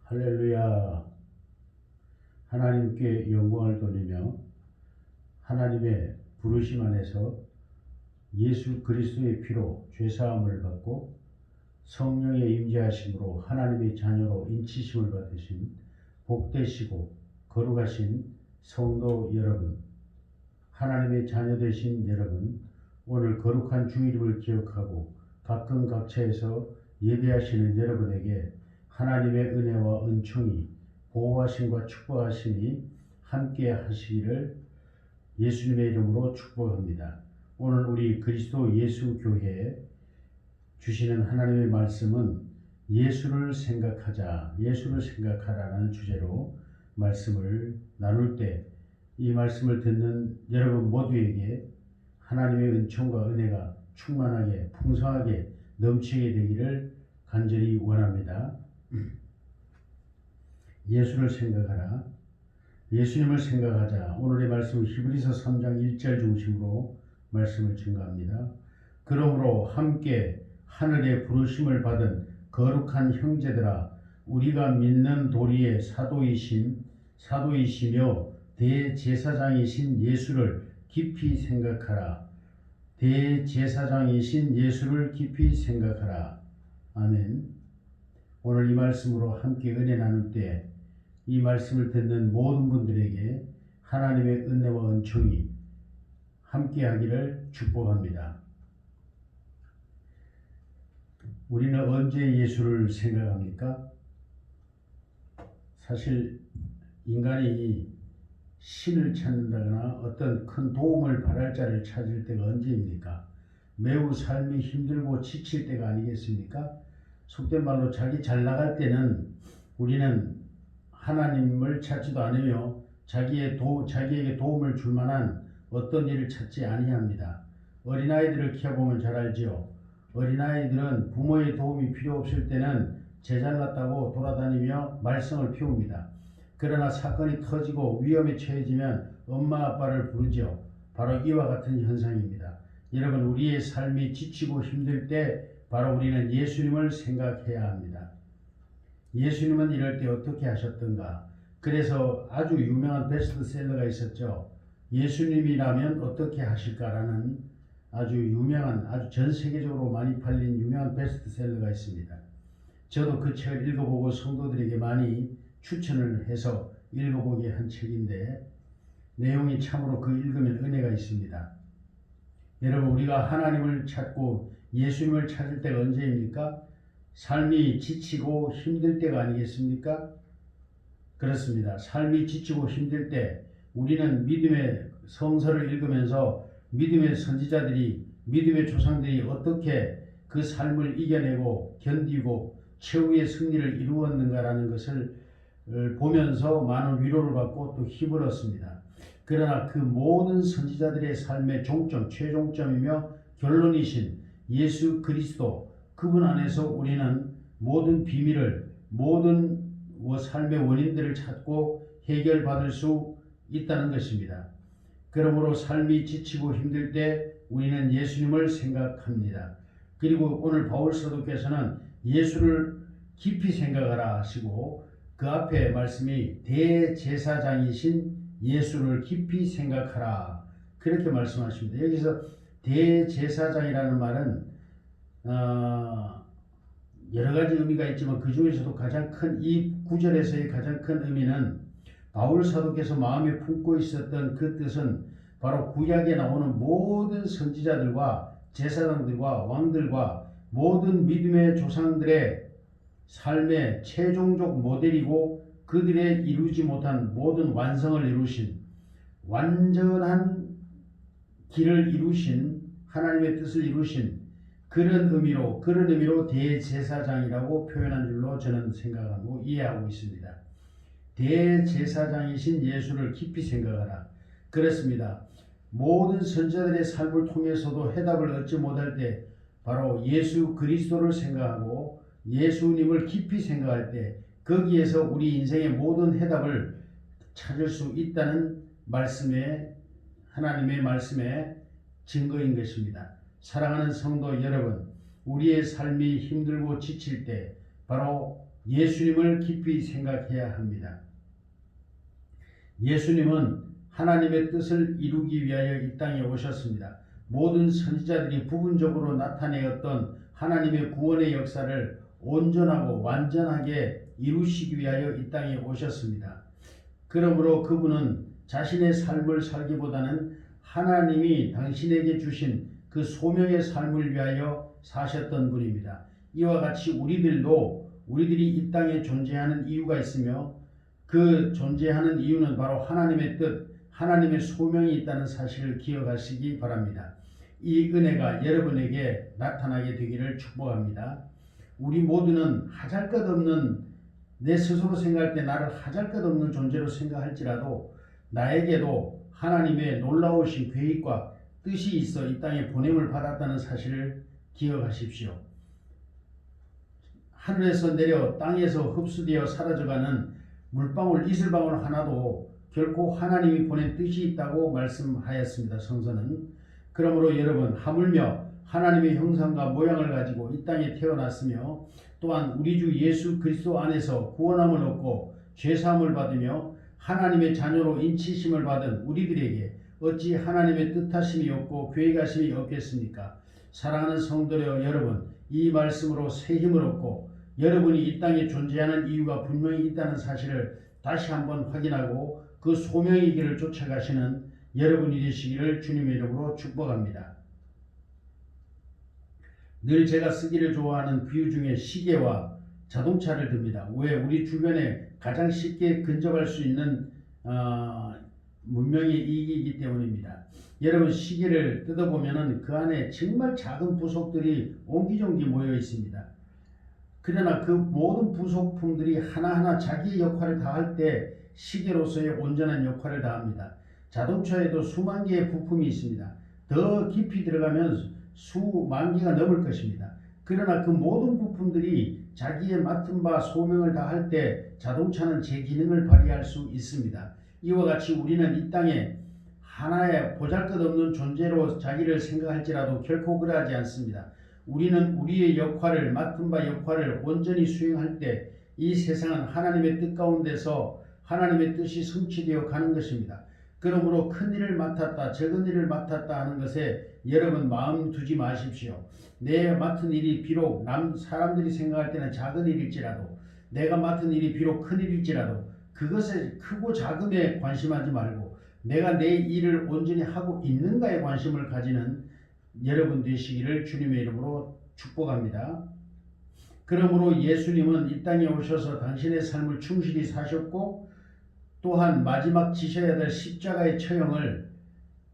할렐루야. 하나님께 영광을 돌리며 하나님의 부르심 안에서 예수 그리스도의 피로 죄사함을 받고 성령의 임재하심으로 하나님의 자녀로 인치심을 받으신 복되시고 거룩하신 성도 여러분, 하나님의 자녀 되신 여러분, 오늘 거룩한 주일임을 기억하고 각근 각처에서 예배하시는 여러분에게 하나님의 은혜와 은총이 보호하심과 축복하심이 함께 하시기를 예수님의 이름으로 축복합니다. 오늘 우리 그리스도 예수 교회에 주시는 하나님의 말씀은 예수를 생각하자, 예수를 생각하라는 주제로 말씀을 나눌 때 이 말씀을 듣는 여러분 모두에게 하나님의 은총과 은혜가 충만하게 풍성하게 넘치게 되기를 간절히 원합니다. 예수를 생각하라. 예수님을 생각하자. 오늘의 말씀은 히브리서 3장 1절 중심으로 말씀을 증거합니다. 그러므로 함께 하늘의 부르심을 받은 거룩한 형제들아, 우리가 믿는 도리의 사도이시며 대제사장이신 예수를 깊이 생각하라. 대제사장이신 예수를 깊이 생각하라. 아멘. 오늘 이 말씀으로 함께 은혜 나눌 때 이 말씀을 듣는 모든 분들에게 하나님의 은혜와 은총이 함께 하기를 축복합니다. 우리는 언제 예수를 생각합니까? 사실 인간이 신을 찾는다거나 어떤 큰 도움을 바랄 자를 찾을 때가 언제입니까? 매우 삶이 힘들고 지칠 때가 아니겠습니까? 속된 말로 자기 잘 나갈 때는 우리는 하나님을 찾지도 않으며 자기에게 도움을 줄 만한 어떤 일을 찾지 아니합니다. 어린아이들을 키워보면 잘 알지요. 어린아이들은 부모의 도움이 필요 없을 때는 제잘났다고 돌아다니며 말썽을 피웁니다. 그러나 사건이 터지고 위험에 처해지면 엄마 아빠를 부르죠. 바로 이와 같은 현상입니다. 여러분, 우리의 삶이 지치고 힘들 때 바로 우리는 예수님을 생각해야 합니다. 예수님은 이럴 때 어떻게 하셨던가? 그래서 아주 유명한 베스트셀러가 있었죠. 예수님이라면 어떻게 하실까라는 아주 유명한, 아주 전 세계적으로 많이 팔린 유명한 베스트셀러가 있습니다. 저도 그 책을 읽어보고 성도들에게 많이 추천을 해서 읽어보게 한 책인데 내용이 참으로 그 읽으면 은혜가 있습니다. 여러분, 우리가 하나님을 찾고 예수님을 찾을 때가 언제입니까? 삶이 지치고 힘들 때가 아니겠습니까? 그렇습니다. 삶이 지치고 힘들 때 우리는 믿음의 성서를 읽으면서 믿음의 선지자들이, 믿음의 조상들이 어떻게 그 삶을 이겨내고 견디고 최후의 승리를 이루었는가라는 것을 보면서 많은 위로를 받고 또 힘을 얻습니다. 그러나 그 모든 선지자들의 삶의 종점, 최종점이며 결론이신 예수 그리스도, 그분 안에서 우리는 모든 비밀을, 모든 삶의 원인들을 찾고 해결받을 수 있다는 것입니다. 그러므로 삶이 지치고 힘들 때 우리는 예수님을 생각합니다. 그리고 오늘 바울 사도께서는 예수를 깊이 생각하라 하시고 그 앞에 말씀이 대제사장이신 예수를 깊이 생각하라 그렇게 말씀하십니다. 여기서 대제사장이라는 말은 여러 가지 의미가 있지만 그 중에서도 가장 큰, 이 구절에서의 가장 큰 의미는 바울 사도께서 마음에 품고 있었던 그 뜻은 바로 구약에 나오는 모든 선지자들과 제사장들과 왕들과 모든 믿음의 조상들의 삶의 최종적 모델이고 그들의 이루지 못한 모든 완성을 이루신, 완전한 길을 이루신, 하나님의 뜻을 이루신 그런 의미로 대제사장이라고 표현한 줄로 저는 생각하고 이해하고 있습니다. 대제사장이신 예수를 깊이 생각하라. 그렇습니다. 모든 선지자들의 삶을 통해서도 해답을 얻지 못할 때 바로 예수 그리스도를 생각하고 예수님을 깊이 생각할 때 거기에서 우리 인생의 모든 해답을 찾을 수 있다는 하나님의 말씀의 증거인 것입니다. 사랑하는 성도 여러분, 우리의 삶이 힘들고 지칠 때 바로 예수님을 깊이 생각해야 합니다. 예수님은 하나님의 뜻을 이루기 위하여 이 땅에 오셨습니다. 모든 선지자들이 부분적으로 나타내었던 하나님의 구원의 역사를 온전하고 완전하게 이루시기 위하여 이 땅에 오셨습니다. 그러므로 그분은 자신의 삶을 살기보다는 하나님이 당신에게 주신 그 소명의 삶을 위하여 사셨던 분입니다. 이와 같이 우리들이 이 땅에 존재하는 이유가 있으며 그 존재하는 이유는 바로 하나님의 뜻, 하나님의 소명이 있다는 사실을 기억하시기 바랍니다. 이 은혜가 여러분에게 나타나게 되기를 축복합니다. 우리 모두는 하잘것없는, 내 스스로 생각할 때 나를 하잘것없는 존재로 생각할지라도 나에게도 하나님의 놀라우신 계획과 뜻이 있어 이 땅에 보냄을 받았다는 사실을 기억하십시오. 하늘에서 내려 땅에서 흡수되어 사라져가는 물방울, 이슬방울 하나도 결코 하나님이 보낸 뜻이 있다고 말씀하였습니다. 성서는. 그러므로 여러분, 하물며 하나님의 형상과 모양을 가지고 이 땅에 태어났으며 또한 우리 주 예수 그리스도 안에서 구원함을 얻고 죄사함을 받으며 하나님의 자녀로 인치심을 받은 우리들에게 어찌 하나님의 뜻하심이 없고 계획하심이 없겠습니까? 사랑하는 성도 여러분, 이 말씀으로 새 힘을 얻고 여러분이 이 땅에 존재하는 이유가 분명히 있다는 사실을 다시 한번 확인하고 그 소명의 길을 쫓아가시는 여러분이 되시기를 주님의 이름으로 축복합니다. 늘 제가 쓰기를 좋아하는 비유 중에 시계와 자동차를 듭니다. 왜? 우리 주변에 가장 쉽게 근접할 수 있는 문명의 이익이기 때문입니다. 여러분, 시계를 뜯어보면 그 안에 정말 작은 부속들이 옹기종기 모여 있습니다. 그러나 그 모든 부속품들이 하나하나 자기의 역할을 다할 때 시계로서의 온전한 역할을 다합니다. 자동차에도 수만 개의 부품이 있습니다. 더 깊이 들어가면 수만 개가 넘을 것입니다. 그러나 그 모든 부품들이 자기의 맡은 바 소명을 다할 때 자동차는 제 기능을 발휘할 수 있습니다. 이와 같이 우리는 이 땅에 하나의 보잘것없는 존재로 자기를 생각할지라도 결코 그러하지 않습니다. 우리는 우리의 역할을, 맡은 바 역할을 온전히 수행할 때 이 세상은 하나님의 뜻 가운데서 하나님의 뜻이 성취되어 가는 것입니다. 그러므로 큰 일을 맡았다, 적은 일을 맡았다 하는 것에 여러분 마음 두지 마십시오. 내 맡은 일이 비록 사람들이 생각할 때는 작은 일일지라도, 내가 맡은 일이 비록 큰 일일지라도 그것에 크고 작음에 관심하지 말고 내가 내 일을 온전히 하고 있는가에 관심을 가지는 여러분 되시기를 주님의 이름으로 축복합니다. 그러므로 예수님은 이 땅에 오셔서 당신의 삶을 충실히 사셨고 또한 마지막 지셔야 될 십자가의 처형을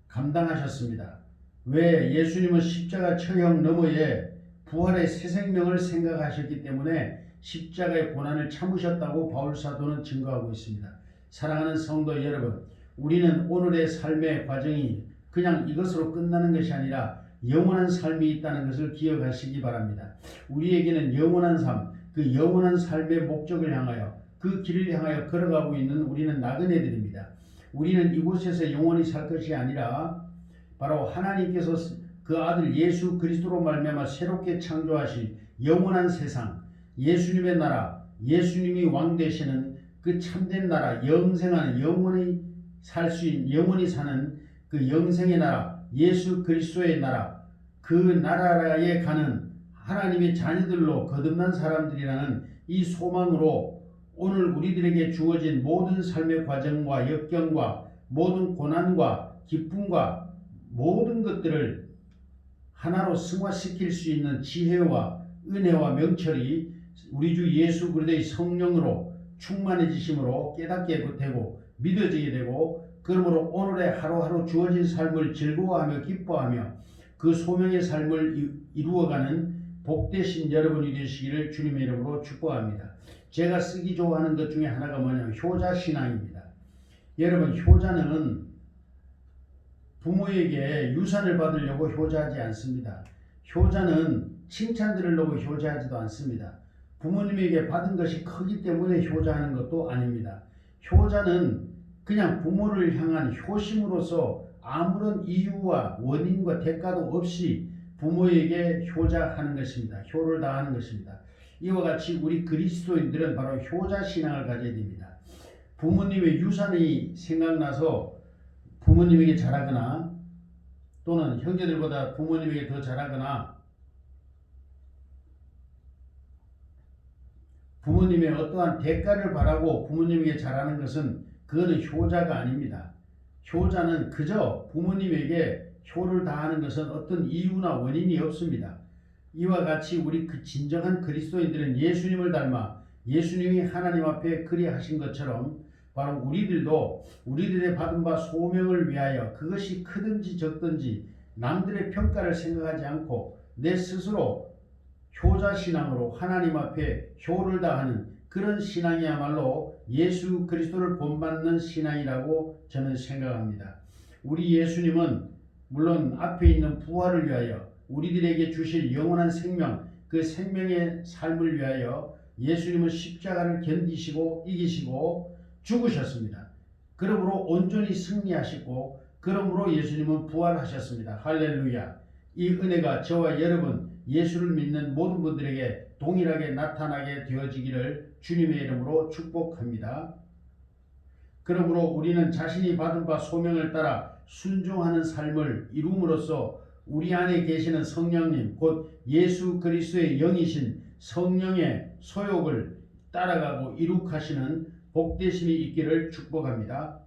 감당하셨습니다. 왜? 예수님은 십자가 처형 너머에 부활의 새 생명을 생각하셨기 때문에 십자가의 고난을 참으셨다고 바울 사도는 증거하고 있습니다. 사랑하는 성도 여러분, 우리는 오늘의 삶의 과정이 그냥 이것으로 끝나는 것이 아니라 영원한 삶이 있다는 것을 기억하시기 바랍니다. 우리에게는 영원한 삶, 그 영원한 삶의 목적을 향하여 그 길을 향하여 걸어가고 있는 우리는 나그네들입니다. 우리는 이곳에서 영원히 살 것이 아니라 바로 하나님께서 그 아들 예수 그리스도로 말미암아 새롭게 창조하신 영원한 세상, 예수님의 나라, 예수님이 왕 되시는 그 참된 나라, 영생하는 영원히 살 수 있는 영원히 사는 그 영생의 나라, 예수 그리스도의 나라, 그 나라에 가는 하나님의 자녀들로 거듭난 사람들이라는 이 소망으로 오늘 우리들에게 주어진 모든 삶의 과정과 역경과 모든 고난과 기쁨과 모든 것들을 하나로 승화시킬 수 있는 지혜와 은혜와 명철이 우리 주 예수 그리스도의 성령으로 충만해지심으로 깨닫게 되고 믿어지게 되고, 그러므로 오늘의 하루하루 주어진 삶을 즐거워하며 기뻐하며 그 소명의 삶을 이루어가는 복되신 여러분이 되시기를 주님의 이름으로 축복합니다. 제가 쓰기 좋아하는 것 중에 하나가 뭐냐면 효자신앙입니다. 여러분, 효자는 부모에게 유산을 받으려고 효자하지 않습니다. 효자는 칭찬 들으려고 효자하지도 않습니다. 부모님에게 받은 것이 크기 때문에 효자하는 것도 아닙니다. 효자는 그냥 부모를 향한 효심으로서 아무런 이유와 원인과 대가도 없이 부모에게 효자하는 것입니다. 효를 다하는 것입니다. 이와 같이 우리 그리스도인들은 바로 효자신앙을 가져야 됩니다. 부모님의 유산이 생각나서 부모님에게 잘하거나 또는 형제들보다 부모님에게 더 잘하거나 부모님의 어떠한 대가를 바라고 부모님에게 잘하는 것은 그거는 효자가 아닙니다. 효자는 그저 부모님에게 효를 다하는 것은 어떤 이유나 원인이 없습니다. 이와 같이 우리 그 진정한 그리스도인들은 예수님을 닮아 예수님이 하나님 앞에 그리하신 것처럼 바로 우리들도 우리들의 받은 바 소명을 위하여 그것이 크든지 적든지 남들의 평가를 생각하지 않고 내 스스로 효자신앙으로 하나님 앞에 효를 다하는 그런 신앙이야말로 예수 그리스도를 본받는 신앙이라고 저는 생각합니다. 우리 예수님은 물론 앞에 있는 부활을 위하여 우리들에게 주실 영원한 생명, 그 생명의 삶을 위하여 예수님은 십자가를 견디시고 이기시고 죽으셨습니다. 그러므로 온전히 승리하시고 그러므로 예수님은 부활하셨습니다. 할렐루야. 이 은혜가 저와 여러분 예수를 믿는 모든 분들에게 동일하게 나타나게 되어지기를 주님의 이름으로 축복합니다. 그러므로 우리는 자신이 받은 바 소명을 따라 순종하는 삶을 이룸으로써 우리 안에 계시는 성령님 곧 예수 그리스도의 영이신 성령의 소욕을 따라가고 이룩하시는 복되심이 있기를 축복합니다.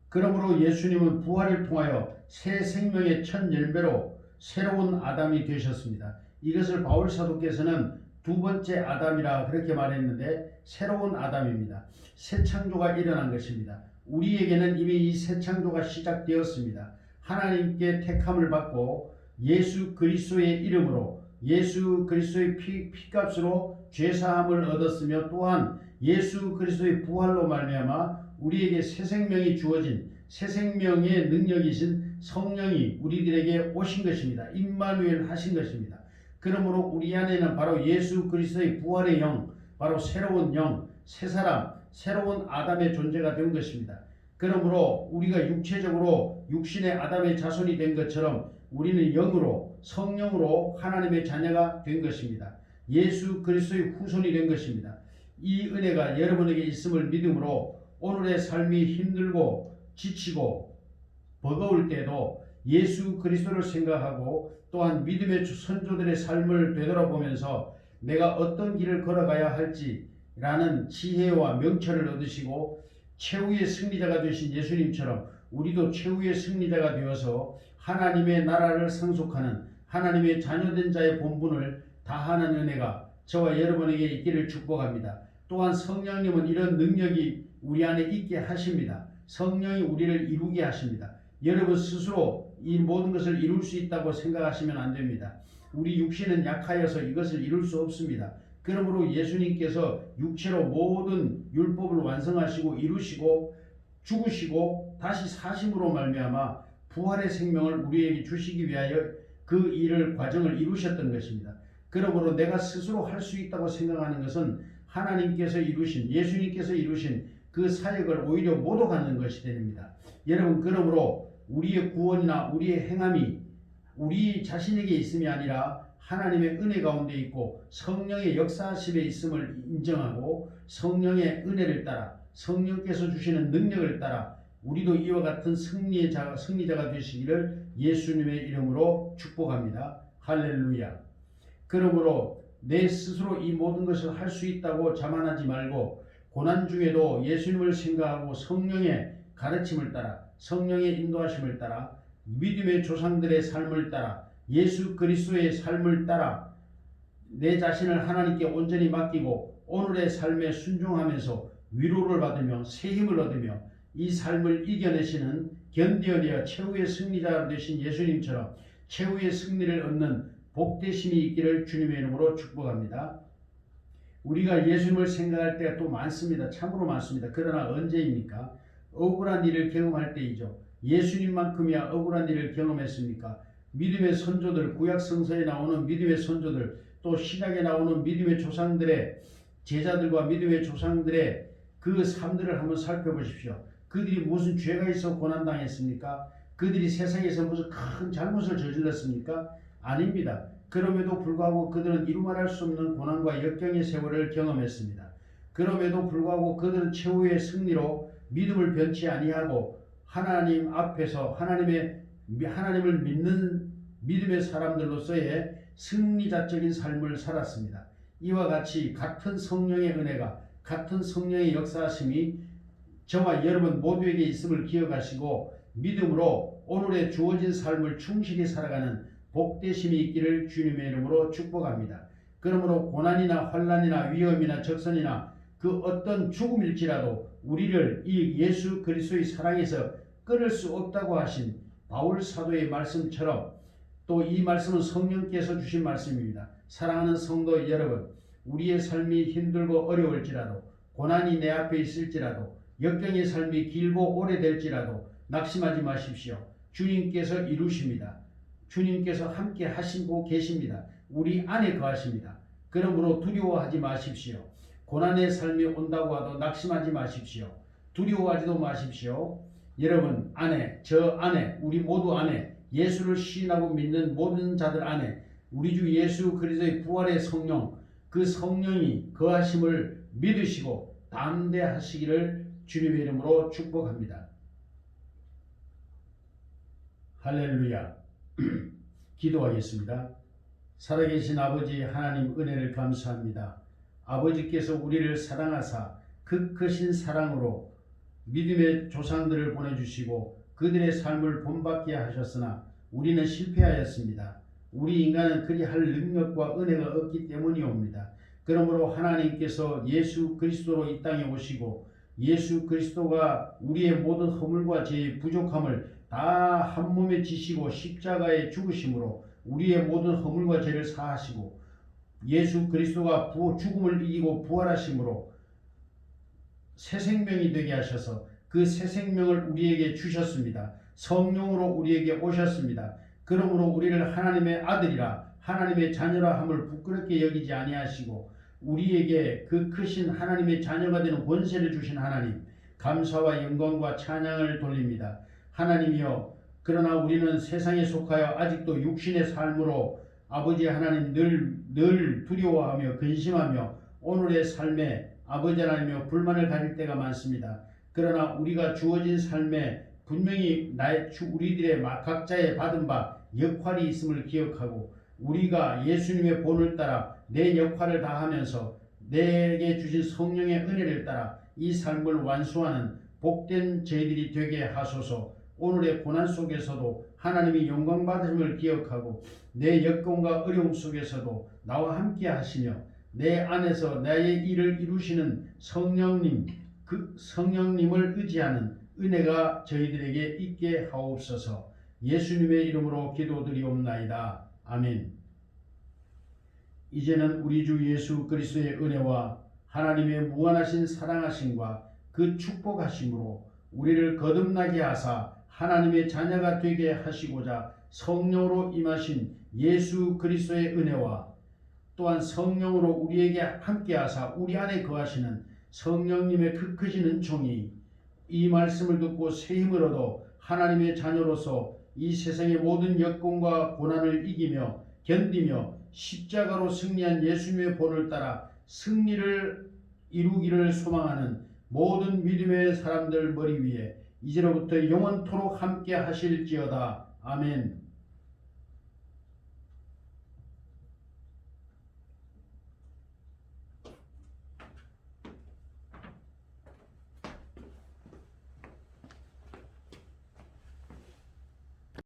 그러므로 예수님은 부활을 통하여 새 생명의 첫 열매로 새로운 아담이 되셨습니다. 이것을 바울 사도께서는 두 번째 아담이라 그렇게 말했는데 새로운 아담입니다. 새 창조가 일어난 것입니다. 우리에게는 이미 이 새 창조가 시작되었습니다. 하나님께 택함을 받고 예수 그리스도의 이름으로 예수 그리스도의 피값으로 죄사함을 얻었으며 또한 예수 그리스도의 부활로 말미암아 우리에게 새 생명이 주어진 새 생명의 능력이신 성령이 우리들에게 오신 것입니다. 임마누엘 하신 것입니다. 그러므로 우리 안에는 바로 예수 그리스도의 부활의 영, 바로 새로운 영, 새 사람, 새로운 아담의 존재가 된 것입니다. 그러므로 우리가 육체적으로 육신의 아담의 자손이 된 것처럼 우리는 영으로 성령으로 하나님의 자녀가 된 것입니다. 예수 그리스도의 후손이 된 것입니다. 이 은혜가 여러분에게 있음을 믿음으로 오늘의 삶이 힘들고 지치고 버거울 때도 예수 그리스도를 생각하고 또한 믿음의 선조들의 삶을 되돌아보면서 내가 어떤 길을 걸어가야 할지라는 지혜와 명철을 얻으시고 최후의 승리자가 되신 예수님처럼 우리도 최후의 승리자가 되어서 하나님의 나라를 상속하는 하나님의 자녀된 자의 본분을 다하는 은혜가 저와 여러분에게 있기를 축복합니다. 또한 성령님은 이런 능력이 우리 안에 있게 하십니다. 성령이 우리를 이루게 하십니다. 여러분 스스로 이 모든 것을 이룰 수 있다고 생각하시면 안 됩니다. 우리 육신은 약하여서 이것을 이룰 수 없습니다. 그러므로 예수님께서 육체로 모든 율법을 완성하시고 이루시고 죽으시고 다시 사심으로 말미암아 부활의 생명을 우리에게 주시기 위하여 그 일을 과정을 이루셨던 것입니다. 그러므로 내가 스스로 할 수 있다고 생각하는 것은 하나님께서 이루신 예수님께서 이루신 그 사역을 오히려 모독하는 것이 됩니다. 여러분 그러므로 우리의 구원이나 우리의 행함이 우리 자신에게 있음이 아니라 하나님의 은혜 가운데 있고 성령의 역사하심에 있음을 인정하고 성령의 은혜를 따라 성령께서 주시는 능력을 따라 우리도 이와 같은 승리자가 되시기를 예수님의 이름으로 축복합니다. 할렐루야. 그러므로 내 스스로 이 모든 것을 할 수 있다고 자만하지 말고 고난 중에도 예수님을 생각하고 성령의 가르침을 따라 성령의 인도하심을 따라 믿음의 조상들의 삶을 따라 예수 그리스도의 삶을 따라 내 자신을 하나님께 온전히 맡기고 오늘의 삶에 순종하면서 위로를 받으며 새 힘을 얻으며 이 삶을 이겨내시는 견디어내어 최후의 승리자가 되신 예수님처럼 최후의 승리를 얻는 복되심이 있기를 주님의 이름으로 축복합니다. 우리가 예수님을 생각할 때가 또 많습니다. 참으로 많습니다. 그러나 언제입니까? 억울한 일을 경험할 때이죠. 예수님만큼이야 억울한 일을 경험했습니까? 믿음의 선조들, 구약 성서에 나오는 믿음의 선조들, 또 신약에 나오는 믿음의 조상들의 제자들과 믿음의 조상들의 그 삶들을 한번 살펴보십시오. 그들이 무슨 죄가 있어 고난당했습니까? 그들이 세상에서 무슨 큰 잘못을 저질렀습니까? 아닙니다. 그럼에도 불구하고 그들은 이루 말할 수 없는 고난과 역경의 세월을 경험했습니다. 그럼에도 불구하고 그들은 최후의 승리로 믿음을 변치 아니하고 하나님 앞에서 하나님을 믿는 믿음의 사람들로서의 승리자적인 삶을 살았습니다. 이와 같이 같은 성령의 은혜가, 같은 성령의 역사하심이 저와 여러분 모두에게 있음을 기억하시고 믿음으로 오늘의 주어진 삶을 충실히 살아가는 복되심이 있기를 주님의 이름으로 축복합니다. 그러므로 고난이나 환난이나 위험이나 적선이나 그 어떤 죽음일지라도 우리를 이 예수 그리스도의 사랑에서 끊을 수 없다고 하신 바울 사도의 말씀처럼 또 이 말씀은 성령께서 주신 말씀입니다. 사랑하는 성도 여러분, 우리의 삶이 힘들고 어려울지라도 고난이 내 앞에 있을지라도 역경의 삶이 길고 오래될지라도 낙심하지 마십시오. 주님께서 이루십니다. 주님께서 함께 하시고 계십니다. 우리 안에 거하십니다. 그러므로 두려워하지 마십시오. 고난의 삶이 온다고 하도 낙심하지 마십시오. 두려워하지도 마십시오. 여러분 안에, 저 안에, 우리 모두 안에 예수를 시인하고 믿는 모든 자들 안에 우리 주 예수 그리스도의 부활의 성령, 그 성령이 거하심을 믿으시고 담대하시기를 주님의 이름으로 축복합니다. 할렐루야. 기도하겠습니다. 살아계신 아버지 하나님 은혜를 감사합니다. 아버지께서 우리를 사랑하사 그 크신 사랑으로 믿음의 조상들을 보내주시고 그들의 삶을 본받게 하셨으나 우리는 실패하였습니다. 우리 인간은 그리할 능력과 은혜가 없기 때문이옵니다. 그러므로 하나님께서 예수 그리스도로 이 땅에 오시고 예수 그리스도가 우리의 모든 허물과 죄의 부족함을 다 한 몸에 지시고 십자가에 죽으심으로 우리의 모든 허물과 죄를 사하시고 예수 그리스도가 죽음을 이기고 부활하심으로 새 생명이 되게 하셔서 그 새 생명을 우리에게 주셨습니다. 성령으로 우리에게 오셨습니다. 그러므로 우리를 하나님의 아들이라 하나님의 자녀라 함을 부끄럽게 여기지 아니하시고 우리에게 그 크신 하나님의 자녀가 되는 권세를 주신 하나님, 감사와 영광과 찬양을 돌립니다. 하나님이여, 그러나 우리는 세상에 속하여 아직도 육신의 삶으로 아버지 하나님 늘 두려워하며 근심하며 오늘의 삶에 아버지 하나님이여 불만을 가질 때가 많습니다. 그러나 우리가 주어진 삶에 분명히 우리들의 각자의 받은 바 역할이 있음을 기억하고 우리가 예수님의 본을 따라 내 역할을 다하면서 내게 주신 성령의 은혜를 따라 이 삶을 완수하는 복된 저희들이 되게 하소서. 오늘의 고난 속에서도 하나님이 영광 받으심을 기억하고 내 역경과 어려움 속에서도 나와 함께 하시며 내 안에서 나의 일을 이루시는 성령님, 그 성령님을 의지하는 은혜가 저희들에게 있게 하옵소서. 예수님의 이름으로 기도드리옵나이다. 아멘. 이제는 우리 주 예수 그리스도의 은혜와 하나님의 무한하신 사랑하심과 그 축복하심으로 우리를 거듭나게 하사 하나님의 자녀가 되게 하시고자 성령으로 임하신 예수 그리스도의 은혜와 또한 성령으로 우리에게 함께 하사 우리 안에 거하시는 성령님의 그 크신 은총이 이 말씀을 듣고 새 힘을 얻어 하나님의 자녀로서 이 세상의 모든 역경과 고난을 이기며 견디며 십자가로 승리한 예수님의 본을 따라 승리를 이루기를 소망하는 모든 믿음의 사람들 머리 위에 이제로부터 영원토록 함께 하실지어다. 아멘.